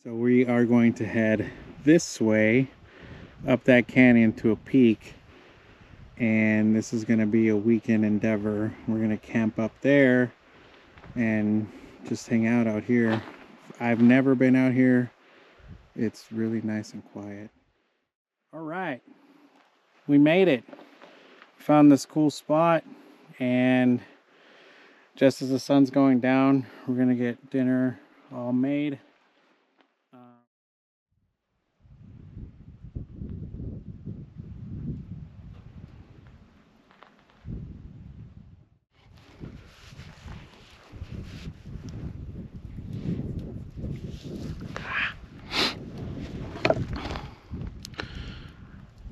So we are going to head this way up that canyon to a peak, and this is going to be a weekend endeavor. We're going to camp up there and just hang out here. I've never been out here. It's really nice and quiet. All right, we made it. Found this cool spot, and just as the sun's going down, we're gonna get dinner all made.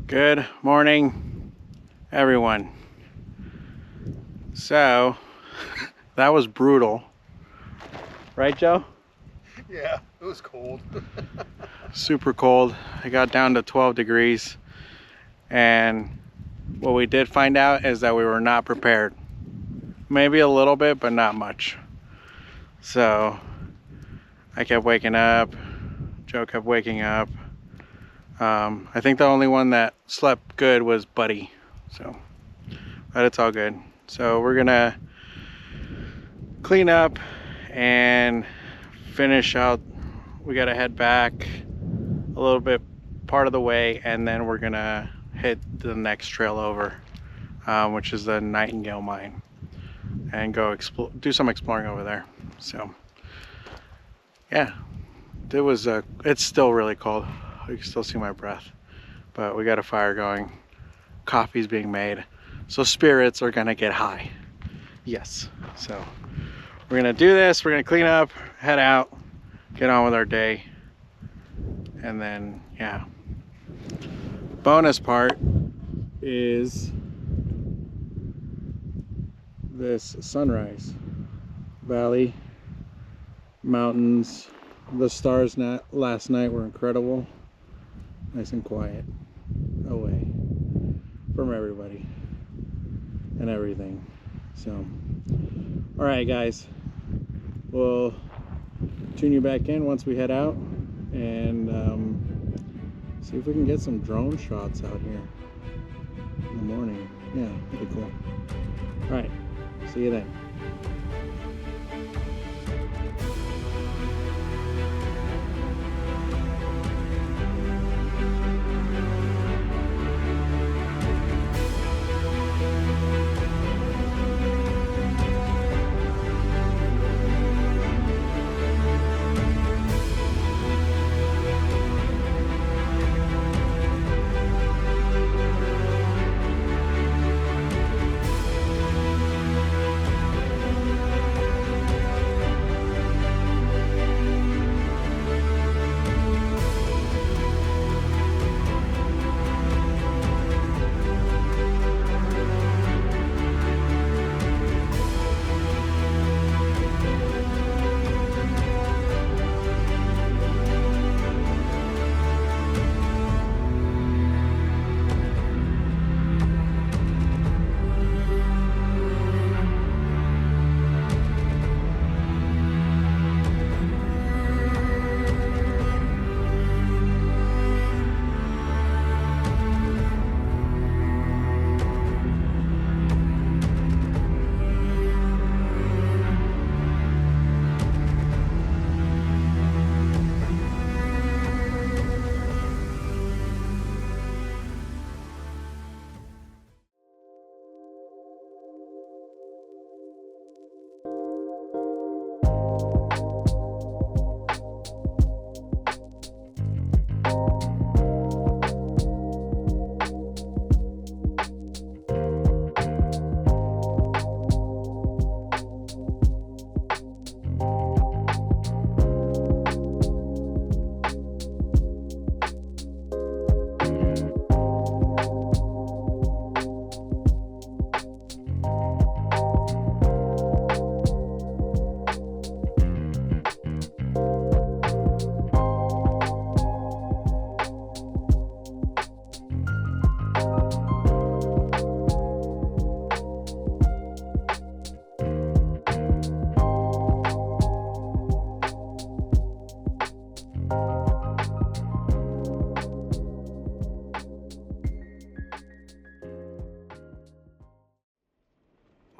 Good morning, everyone. So, that was brutal. Right, Joe? Yeah, it was cold. Super cold. It got down to 12 degrees. And what we did find out is that we were not prepared. Maybe a little bit, but not much. So, I kept waking up. Joe kept waking up. I think the only one that slept good was Buddy. So, but it's all good. So we're gonna clean up and finish out. We gotta head back a little bit, part of the way, and then we're gonna hit the next trail over, which is the Nightingale Mine, and go do some exploring over there. So yeah, it's still really cold. You can still see my breath, but we got a fire going. Coffee's being made, so spirits are gonna get high. Yes, so we're gonna do this. We're gonna clean up, head out, get on with our day, and then yeah. Bonus part is this sunrise valley, mountains. The stars last night were incredible. Nice and quiet, away from everybody and everything. So, all right, guys, we'll tune you back in once we head out and see if we can get some drone shots out here in the morning. Yeah, that'd be cool. All right, see you then.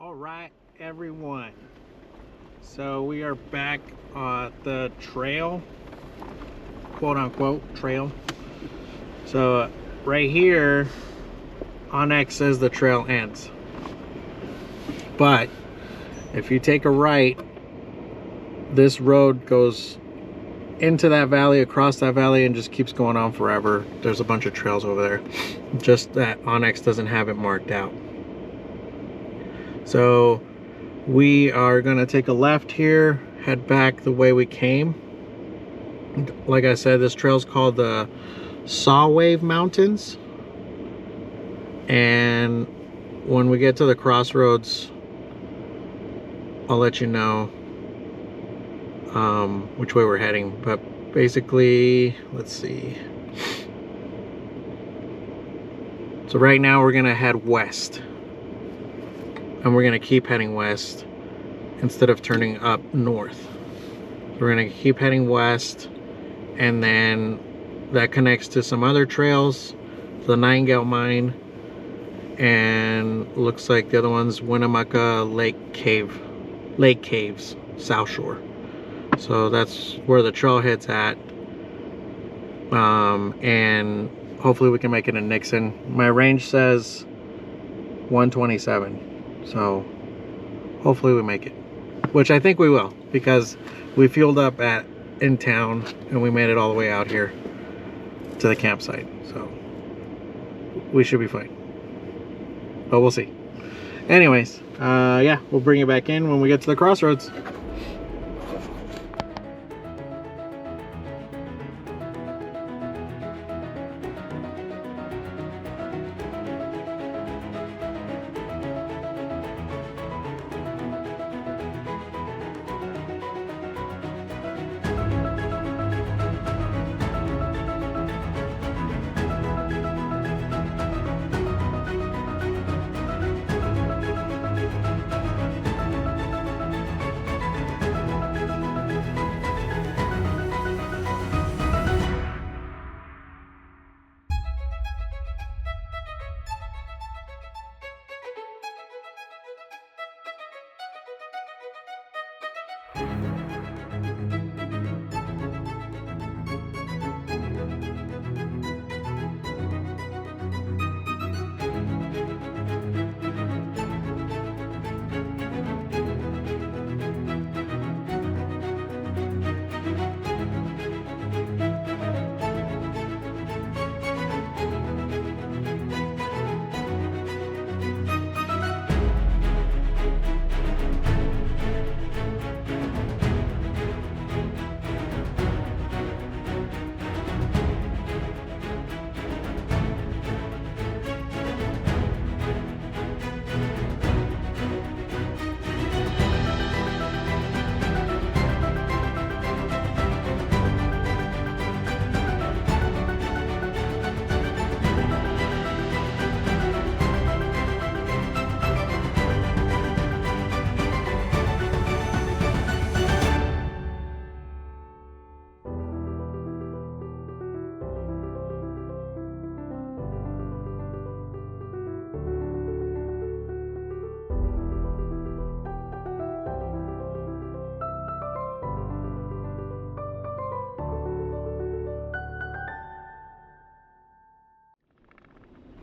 All right, everyone. So we are back at the trail, quote unquote trail. So right here, Onyx says the trail ends. But if you take a right, this road goes into that valley, across that valley, and just keeps going on forever. There's a bunch of trails over there. Just that Onyx doesn't have it marked out. So we are gonna take a left here, head back the way we came. Like I said, this trail's called the Saw Wave Mountains. And when we get to the crossroads, I'll let you know which way we're heading. But basically, let's see. So right now we're gonna head west. And we're gonna keep heading west instead of turning up north. We're gonna keep heading west, and then that connects to some other trails, the Nightingale Mine, and looks like the other one's Winnemucca Lake Caves, South Shore. So that's where the trailhead's at. And hopefully we can make it in Nixon. My range says 127. So hopefully we make it, which I think we will, because we fueled up in town and we made it all the way out here to the campsite. So we should be fine, but we'll see. Anyways, yeah, we'll bring you back in when we get to the crossroads.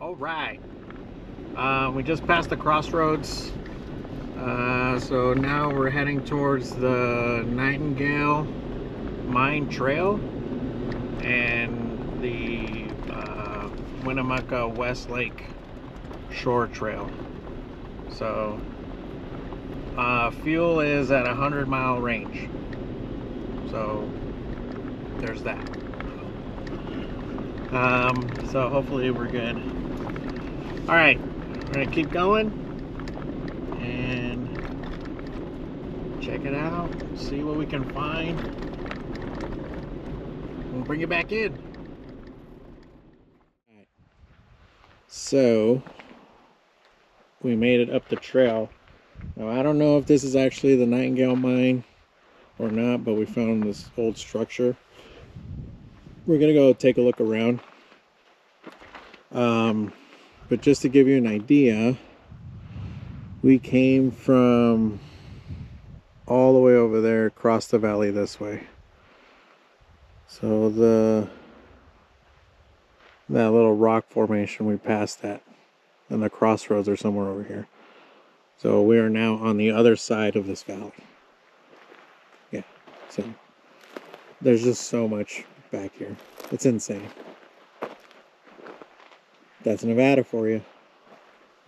All right, we just passed the crossroads, so now we're heading towards the Nightingale Mine Trail and the Winnemucca West Lake Shore Trail. So fuel is at 100-mile range, so there's that. So hopefully we're good. All right, we're gonna keep going and check it out, see what we can find. We'll bring it back in. So we made it up the trail. Now I don't know if this is actually the Nightingale Mine or not, but we found this old structure. We're gonna go take a look around. But just to give you an idea, We came from all the way over there across the valley this way. So that little rock formation, we passed that. And the crossroads are somewhere over here. So we are now on the other side of this valley. Yeah, so there's just so much back here. It's insane. That's Nevada for you.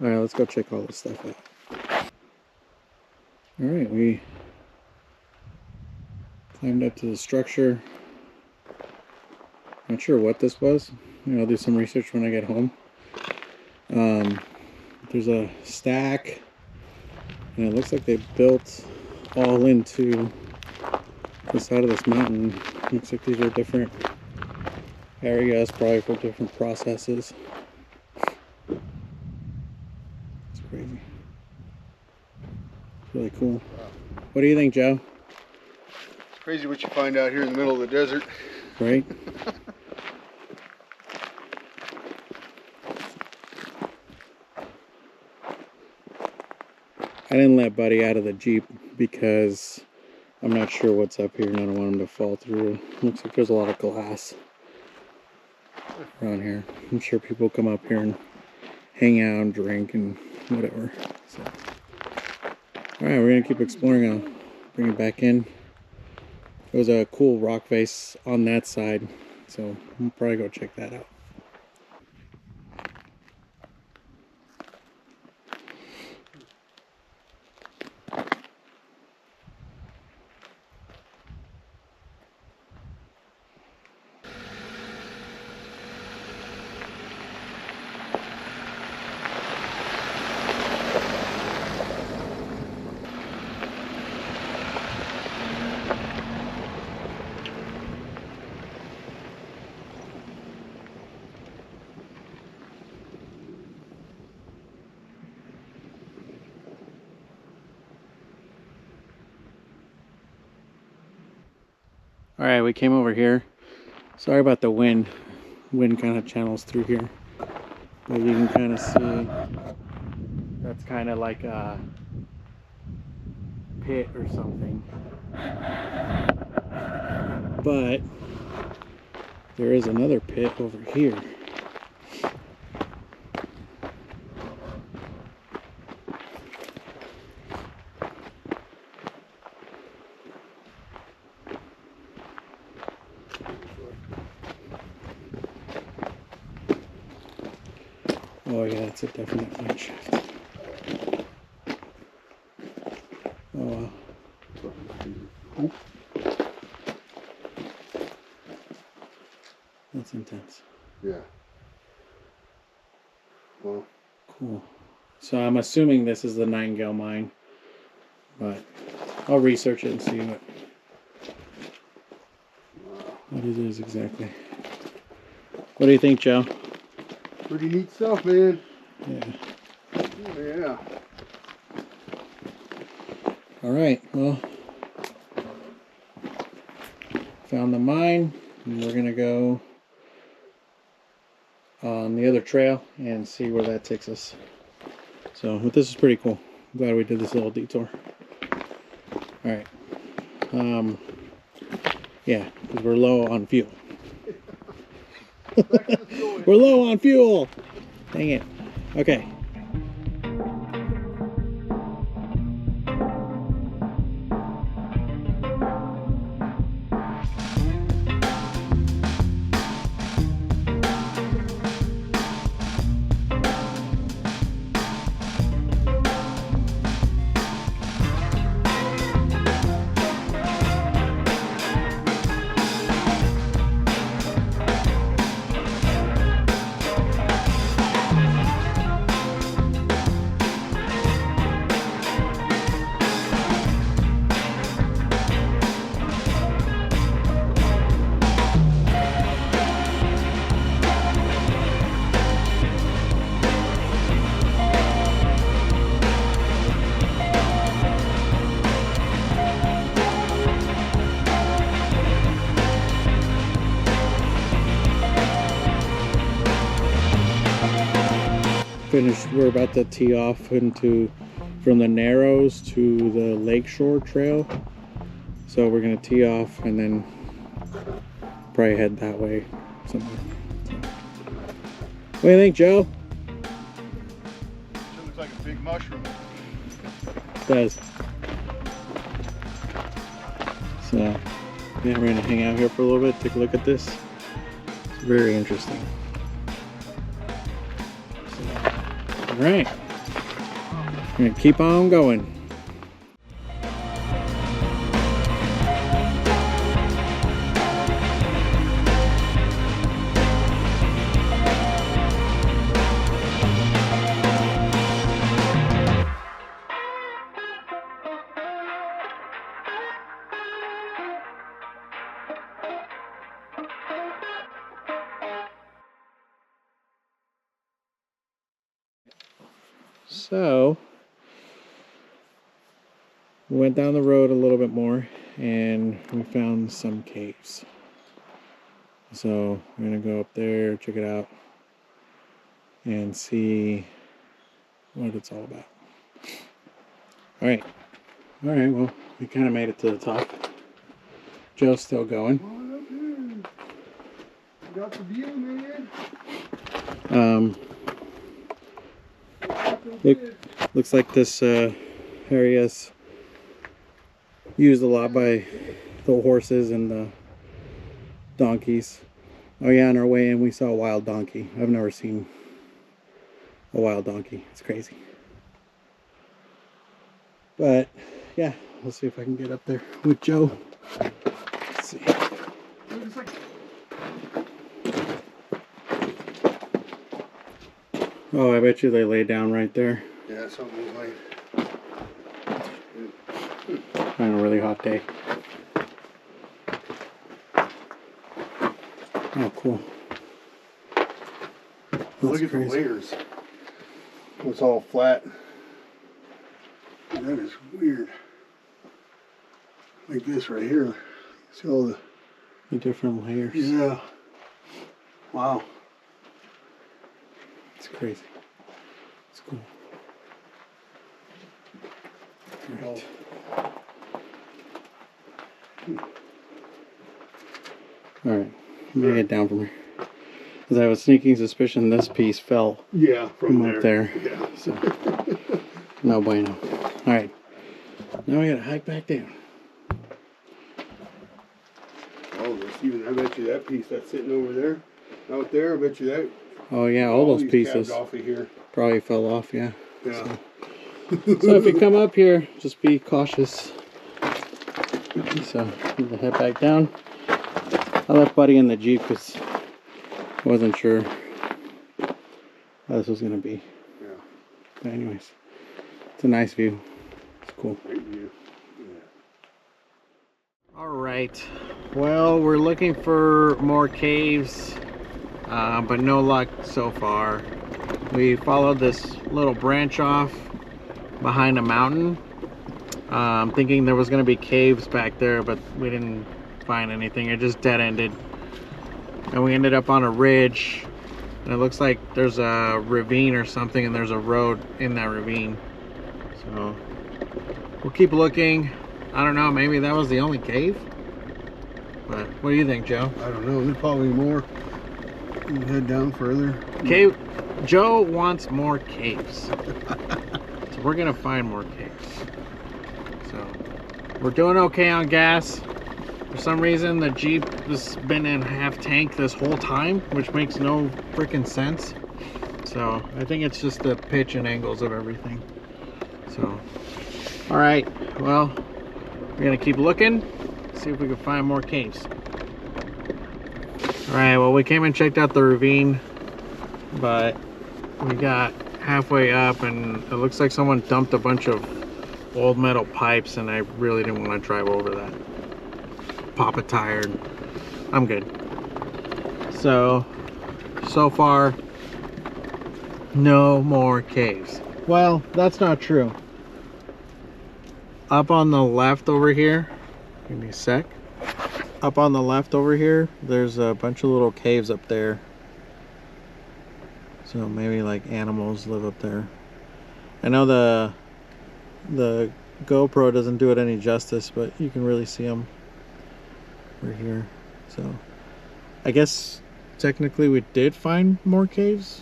All right, let's go check all this stuff out. All right, we climbed up to the structure. Not sure what this was. Maybe I'll do some research when I get home. There's a stack, and it looks like they built all into the side of this mountain. Looks like these are different areas, probably for different processes. It's crazy. It's really cool. What do you think, Joe? It's crazy what you find out here in the middle of the desert. Right? I didn't let Buddy out of the Jeep because I'm not sure what's up here and I don't want him to fall through. Looks like there's a lot of glass around here. I'm sure people come up here and hang out and drink and whatever. So. Alright, we're going to keep exploring. I'll bring it back in. There was a cool rock face on that side, so we'll probably go check that out. All right, we came over here. Sorry about the wind. Wind kind of channels through here. But you can kind of see that's kind of like a pit or something. But there is another pit over here. Oh yeah, it's a definite mine shaft. Oh wow. That's intense. Yeah. Well. Cool. So I'm assuming this is the Nightingale mine, but I'll research it and see what it is exactly. What do you think, Joe? Pretty neat stuff, man. Yeah. Yeah. All right. Well, found the mine, and we're gonna go on the other trail and see where that takes us. So, but this is pretty cool. I'm glad we did this little detour. All right. Yeah, because we're low on fuel. We're low on fuel. Dang it. Okay. Finished. We're about to tee off into from the Narrows to the Lakeshore Trail. So we're gonna tee off and then probably head that way somewhere. What do you think, Joe? It looks like a big mushroom. It does. So yeah, we're gonna hang out here for a little bit, take a look at this. It's very interesting. So, all right, we're gonna keep on going. So we went down the road a little bit more and we found some caves. So we're gonna go up there, check it out, and see what it's all about. All right, well, we kind of made it to the top. Joe's still going. Come on up here. You got the view, man. Looks like this area's used a lot by the horses and the donkeys. Oh yeah, on our way in we saw a wild donkey. I've never seen a wild donkey. It's crazy. But yeah, we'll see if I can get up there with Joe. Let's see. Oh, I bet you they lay down right there. Yeah, something was like. On a really hot day. Oh, cool. Look at the layers. It's all flat. That is weird. Like this right here. See all the different layers. Yeah. Wow. It's crazy. It's cool. All right. Alright, I'm gonna get down from here. Because I have a sneaking suspicion this piece fell from up there. Yeah. So, no bueno. Alright, now we gotta hike back down. Oh, Steven, I bet you that piece that's sitting over there, out there, I bet you that. Oh yeah, all those pieces off of here. probably fell off, yeah. Yeah. So if you come up here, just be cautious. So, I'm gonna head back down. I left Buddy in the Jeep because I wasn't sure how this was gonna be. Yeah. But anyways, it's a nice view. It's cool. Great view. Yeah. All right. Well, we're looking for more caves, but no luck so far. We followed this little branch off behind a mountain, thinking there was gonna be caves back there, but we didn't find anything. It just dead-ended, and we ended up on a ridge, and it looks like there's a ravine or something, and there's a road in that ravine. So we'll keep looking. I don't know, maybe that was the only cave, but what do you think, Joe? I don't know, there's probably more. You can head down further. Cave. Joe wants more caves. So we're gonna find more caves. So we're doing okay on gas. For some reason the Jeep has been in half tank this whole time, which makes no freaking sense. So I think it's just the pitch and angles of everything. So all right, well, we're gonna keep looking, see if we can find more caves. All right, well, we came and checked out the ravine, but we got halfway up and it looks like someone dumped a bunch of old metal pipes, and I really didn't want to drive over that. Pop a tire. I'm good. So far, no more caves. Well, that's not true. Up on the left over here, give me a sec. Up on the left over here, there's a bunch of little caves up there. So maybe like animals live up there. I know the the GoPro doesn't do it any justice, but you can really see them right here. So I guess technically we did find more caves,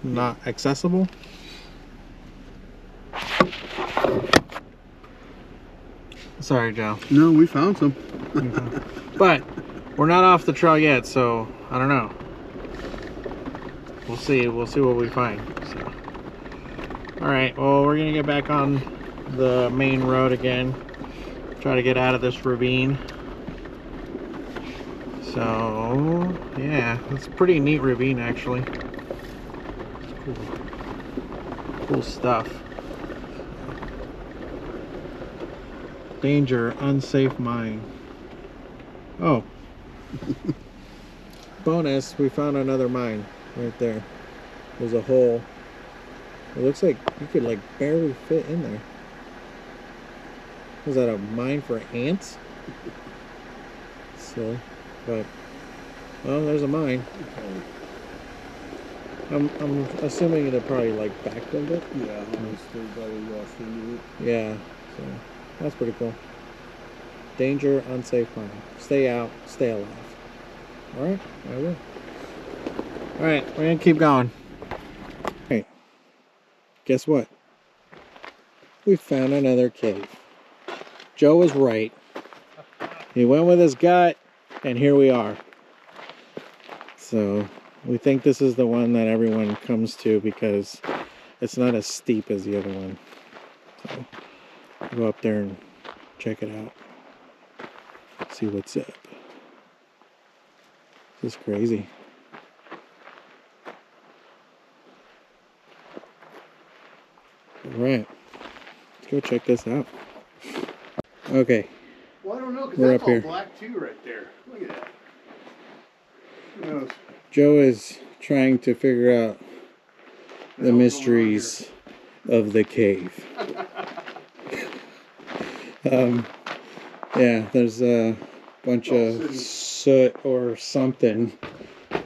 not accessible. Sorry, Joe. No, we found some. But we're not off the trail yet, so I don't know. We'll see what we find. So. All right, well, we're gonna get back on the main road again, try to get out of this ravine. So yeah, it's a pretty neat ravine actually. Cool stuff. Danger, unsafe mine. Oh. Bonus, we found another mine right there. There's a hole. It looks like you could like barely fit in there. Was that a mine for ants? Silly. But well, there's a mine. I'm assuming they probably like backfilled it. Yeah, they probably lost into it. Yeah, so that's pretty cool. Danger, unsafe mine. Stay out, stay alive. Alright, I will. Alright, we're gonna keep going. Hey, guess what? We found another cave. Joe was right. He went with his gut, and here we are. So, we think this is the one that everyone comes to because it's not as steep as the other one. So, go up there and check it out. See what's up. This is crazy. Alright, let's go check this out. Okay. Well, I don't know, because We're that's up all here. black too right there. Look at that. Who knows? Joe is trying to figure out the mysteries of the cave. Yeah, there's a bunch of soot or something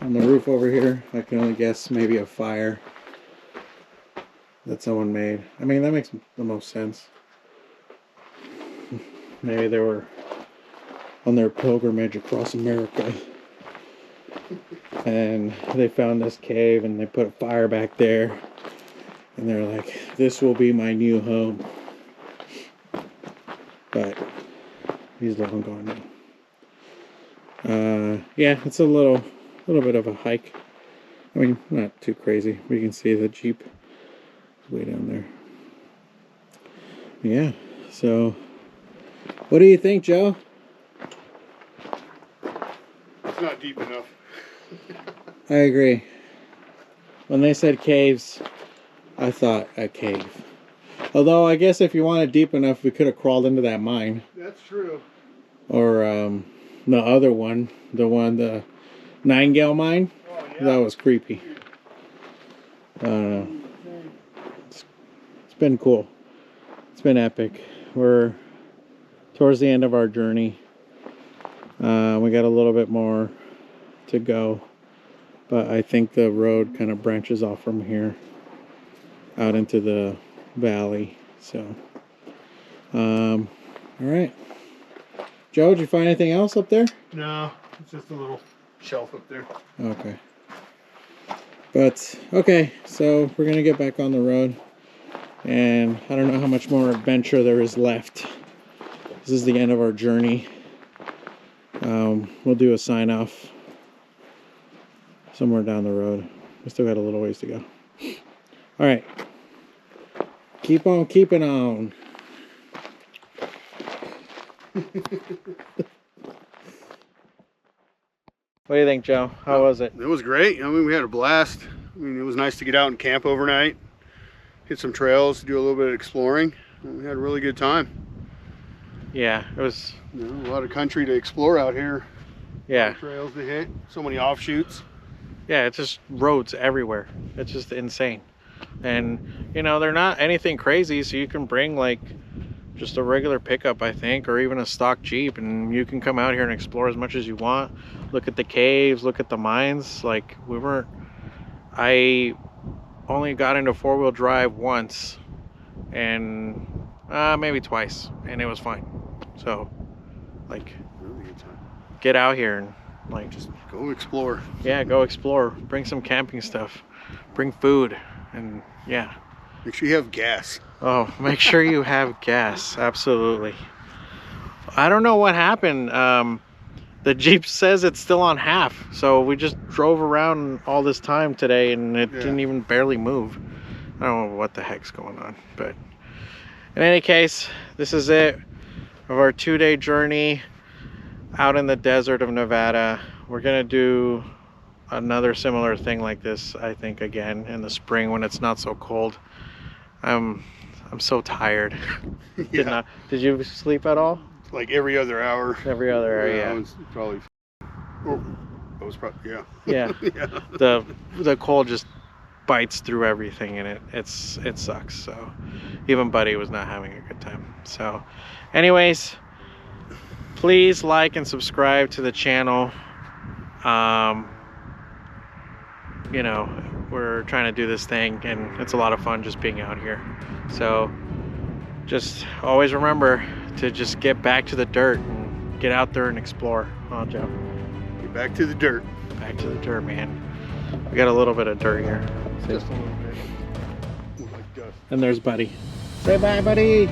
on the roof over here. I can only guess maybe a fire that someone made. I mean, that makes the most sense. Maybe they were on their pilgrimage across America and they found this cave and they put a fire back there and they're like, this will be my new home. But he's long gone now. Yeah, it's a little bit of a hike. I mean, not too crazy. We can see the Jeep is way down there. Yeah, so what do you think, Joe? It's not deep enough. I agree. When they said caves, I thought a cave. Although I guess if you wanted deep enough, we could have crawled into that mine. That's true. Or the other one, the 9-gallon mine. Oh, yeah. That was creepy. I don't know. It's been cool. It's been epic. We're towards the end of our journey. We got a little bit more to go, but I think the road kind of branches off from here out into the valley. So, all right. Joe, did you find anything else up there? No, it's just a little shelf up there. Okay. But, okay, so we're going to get back on the road. And I don't know how much more adventure there is left. This is the end of our journey. We'll do a sign off somewhere down the road. We still got a little ways to go. All right. Keep on keeping on. What do you think, Joe? How was it? It was great. I mean, we had a blast. I mean, it was nice to get out and camp overnight, hit some trails, do a little bit of exploring. We had a really good time. Yeah, it was. You know, a lot of country to explore out here. Yeah. Trails to hit. So many offshoots. Yeah, it's just roads everywhere. It's just insane. And, you know, they're not anything crazy, so you can bring like just a regular pickup, I think, or even a stock Jeep, and you can come out here and explore as much as you want. Look at the caves, look at the mines. Like, I only got into four-wheel drive once, and Maybe twice, and it was fine. So, like, Really good time. get out here and like Just go explore. yeah, go explore. Bring some camping stuff. Bring food, and yeah. Make sure you have gas. Oh, make sure you have gas. Absolutely. I don't know what happened. The Jeep says it's still on half, so we just drove around all this time today, and it didn't even barely move. I don't know what the heck's going on, but in any case, this is it of our 2-day journey out in the desert of Nevada. We're gonna do another similar thing like this, I think, again in the spring when it's not so cold. I'm so tired. Yeah. Did you sleep at all? Like every other hour. Every other area. Yeah, I was probably. Oh, I was probably. Yeah. Yeah. Yeah. The cold just bites through everything, and it sucks. So even Buddy was not having a good time. So anyways, please like and subscribe to the channel. You know, we're trying to do this thing, and it's a lot of fun just being out here. So just always remember to just get back to the dirt and get out there and explore. Oh, Joe. Get back to the dirt. Back to the dirt, man. We got a little bit of dirt here. Just a little bit. Like dust. And there's Buddy. Say bye, Buddy.